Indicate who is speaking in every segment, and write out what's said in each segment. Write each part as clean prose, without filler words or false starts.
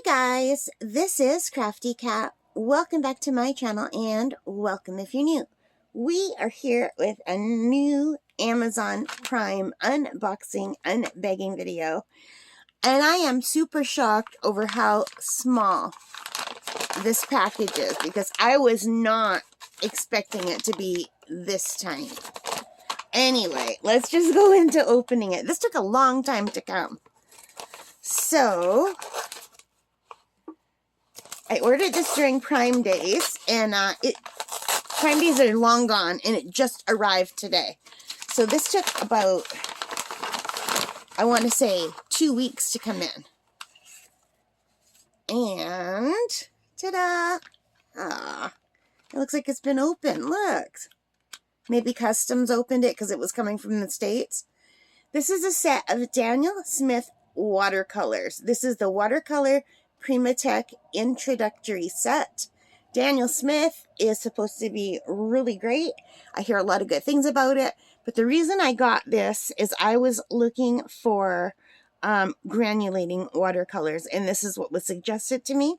Speaker 1: Hi guys, this is Crafty Cat. Welcome back to my channel and welcome if you're new. We are here with a new Amazon Prime unboxing, unbagging video. And I am super shocked over how small this package is because I was not expecting it to be this tiny. Anyway, let's just go into opening it. This took a long time to come. So I ordered this during Prime Days, and Prime Days are long gone, and it just arrived today. So this took about, I want to say, 2 weeks to come in. And, ta-da! It looks like it's been opened. Look. Maybe Customs opened it because it was coming from the States. This is a set of Daniel Smith watercolors. This is the Watercolor PRIMATEK introductory set. Daniel Smith is supposed to be really great. I hear a lot of good things about it. But the reason I got this is I was looking for granulating watercolors. And this is what was suggested to me.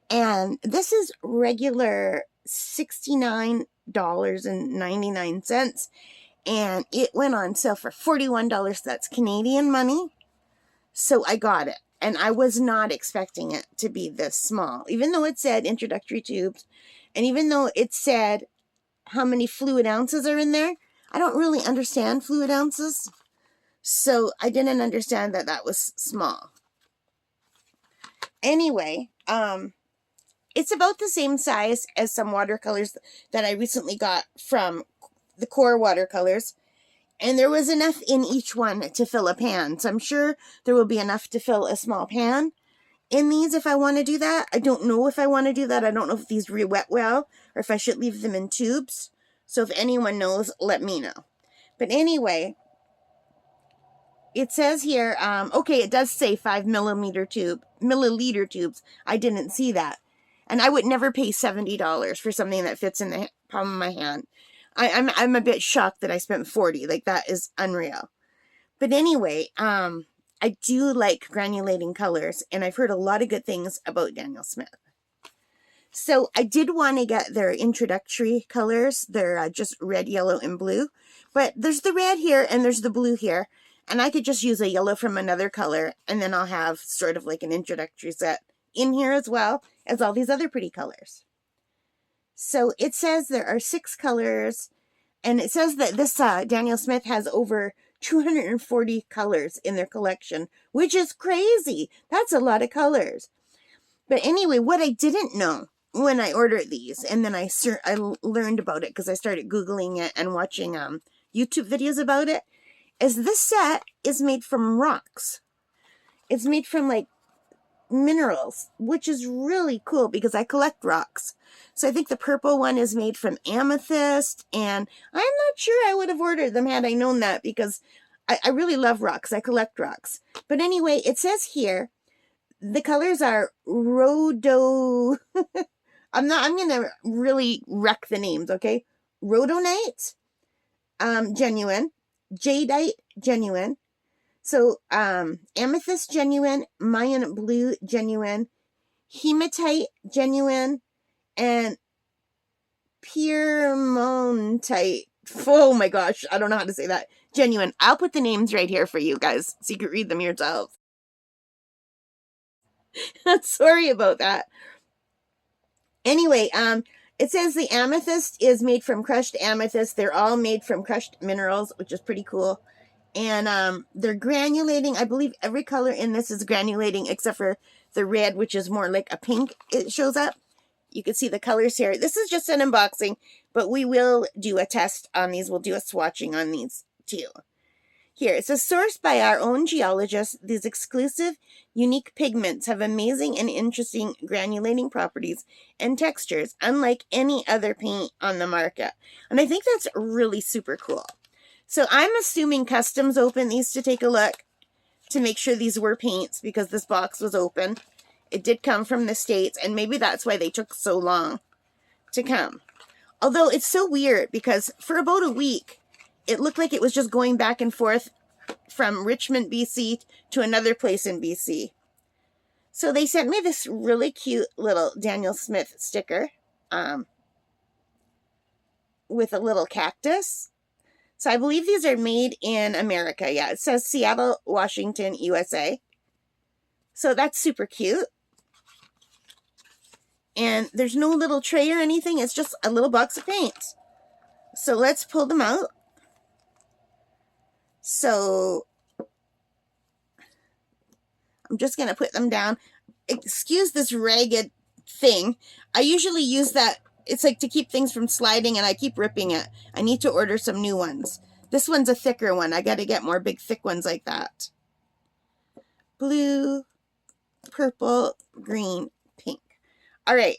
Speaker 1: And this is regular $69.99. And it went on sale for $41. That's Canadian money. So I got it. And I was not expecting it to be this small. Even though it said introductory tubes, and even though it said how many fluid ounces are in there, I don't really understand fluid ounces. So I didn't understand that that was small. Anyway, it's about the same size as some watercolors that I recently got from the Core watercolors. And there was enough in each one to fill a pan. So I'm sure there will be enough to fill a small pan in these if I want to do that. I don't know if I want to do that. I don't know if these re-wet well or if I should leave them in tubes. So if anyone knows, let me know. But anyway, it says here, okay, it does say 5 milliliter tubes. I didn't see that. And I would never pay $70 for something that fits in the palm of my hand. I'm a bit shocked that I spent $40. Like, that is unreal. But anyway, I do like granulating colors, and I've heard a lot of good things about Daniel Smith. So I did want to get their introductory colors. They're just red, yellow, and blue. But there's the red here, and there's the blue here. And I could just use a yellow from another color, and then I'll have sort of like an introductory set in here as well as all these other pretty colors. So it says there are 6 colors, and it says that this Daniel Smith has over 240 colors in their collection, which is crazy. That's a lot of colors. But anyway, what I didn't know when I ordered these, and then I learned about it because I started Googling it and watching YouTube videos about it, is this set is made from rocks. It's made from like minerals, which is really cool because I collect rocks. So I think the purple one is made from amethyst, and I'm not sure I would have ordered them had I known that because I really love rocks. I collect rocks. But anyway, it says here the colors are rhodo I'm gonna really wreck the names, okay? Rhodonite, genuine, jadeite, genuine. So, amethyst, genuine, Mayan blue, genuine, hematite, genuine, and pyrmontite. Oh my gosh, I don't know how to say that. Genuine. I'll put the names right here for you guys so you can read them yourselves. Sorry about that. Anyway, it says the amethyst is made from crushed amethyst. They're all made from crushed minerals, which is pretty cool. And they're granulating. I believe every color in this is granulating except for the red, which is more like a pink. It shows up. You can see the colors here. This is just an unboxing, but we will do a test on these. We'll do a swatching on these too. Here, it says, sourced by our own geologists, these exclusive, unique pigments have amazing and interesting granulating properties and textures, unlike any other paint on the market. And I think that's really super cool. So I'm assuming Customs opened these to take a look to make sure these were paints because this box was open. It did come from the States, and maybe that's why they took so long to come. Although it's so weird because for about a week, it looked like it was just going back and forth from Richmond, BC to another place in BC. So they sent me this really cute little Daniel Smith sticker with a little cactus. So I believe these are made in America. Yeah, it says Seattle, Washington, USA. So that's super cute. And there's no little tray or anything. It's just a little box of paint. So let's pull them out. So I'm just going to put them down. Excuse this ragged thing. I usually use that. It's like to keep things from sliding, and I keep ripping it. I need to order some new ones. This one's a thicker one. I got to get more big, thick ones like that. Blue, purple, green, pink. All right.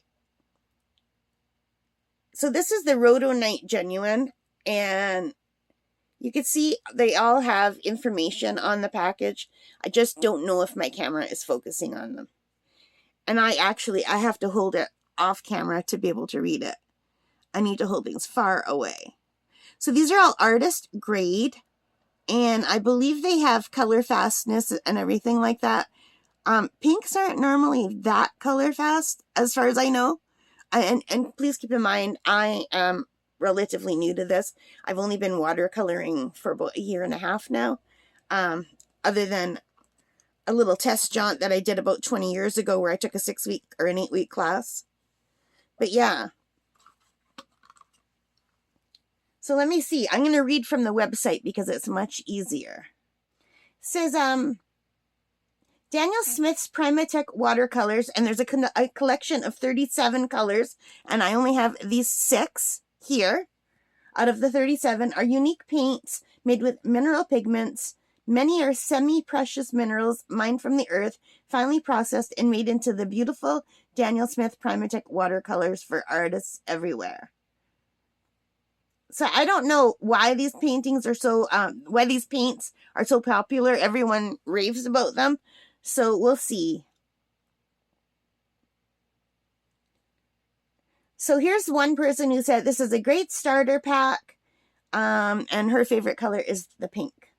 Speaker 1: So this is the Rhodonite Genuine, and you can see they all have information on the package. I just don't know if my camera is focusing on them. And I have to hold it off camera to be able to read it. I need to hold things far away. So these are all artist grade, and I believe they have color fastness and everything like that. Pinks aren't normally that color fast, as far as I know. And please keep in mind, I am relatively new to this. I've only been watercoloring for about 1.5 years now. Other than a little test jaunt that I did about 20 years ago where I took a 6-week or an 8-week class. But yeah. So let me see. I'm going to read from the website because it's much easier. It says, Daniel Smith's PRIMATEK watercolors, and there's a collection of 37 colors, and I only have these 6 here out of the 37, are unique paints made with mineral pigments. Many are semi-precious minerals mined from the earth, finely processed and made into the beautiful Daniel Smith PRIMATEK watercolors for artists everywhere. So I don't know why these paintings are so, why these paints are so popular. Everyone raves about them. So we'll see. So here's one person who said this is a great starter pack. And her favorite color is the pink.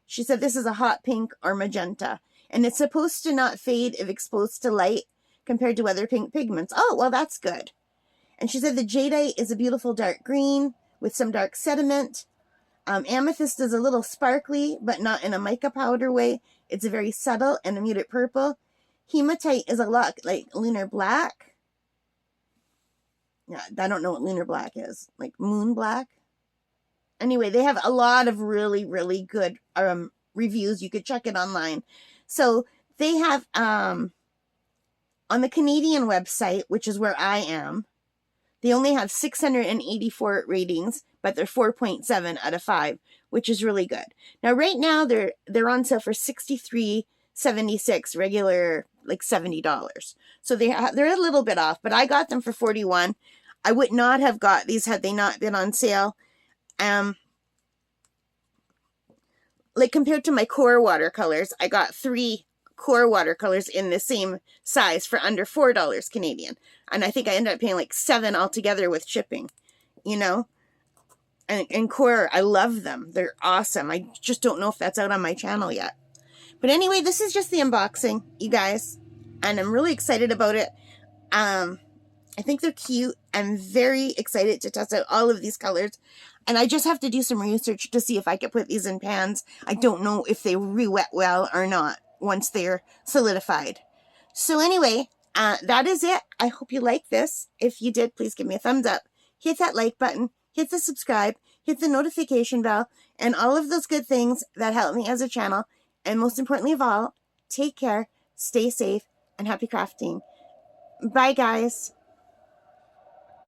Speaker 1: She said this is a hot pink or magenta. And it's supposed to not fade if exposed to light compared to other pink pigments. Oh, well, that's good. And she said the jadeite is a beautiful dark green with some dark sediment. Amethyst is a little sparkly, but not in a mica powder way. It's a very subtle and a muted purple. Hematite is a lot like lunar black. Yeah, I don't know what lunar black is. Like moon black. Anyway, they have a lot of really, really good reviews. You could check it online. So they have, on the Canadian website, which is where I am, they only have 684 ratings, but they're 4.7 out of 5, which is really good. Now, right now, they're on sale for $63.76, regular, like $70. So they're a little bit off, but I got them for $41. I would not have got these had they not been on sale. Like compared to my core watercolors, I got 3 core watercolors in the same size for under $4 Canadian. And I think I ended up paying like $7 altogether with shipping, you know? And core, I love them. They're awesome. I just don't know if that's out on my channel yet. But anyway, this is just the unboxing, you guys. And I'm really excited about it. I think they're cute. I'm very excited to test out all of these colors. And I just have to do some research to see if I can put these in pans. I don't know if they re-wet well or not once they're solidified. So anyway, that is it. I hope you like this. If you did, please give me a thumbs up. Hit that like button. Hit the subscribe. Hit the notification bell. And all of those good things that help me as a channel. And most importantly of all, take care, stay safe, and happy crafting. Bye, guys.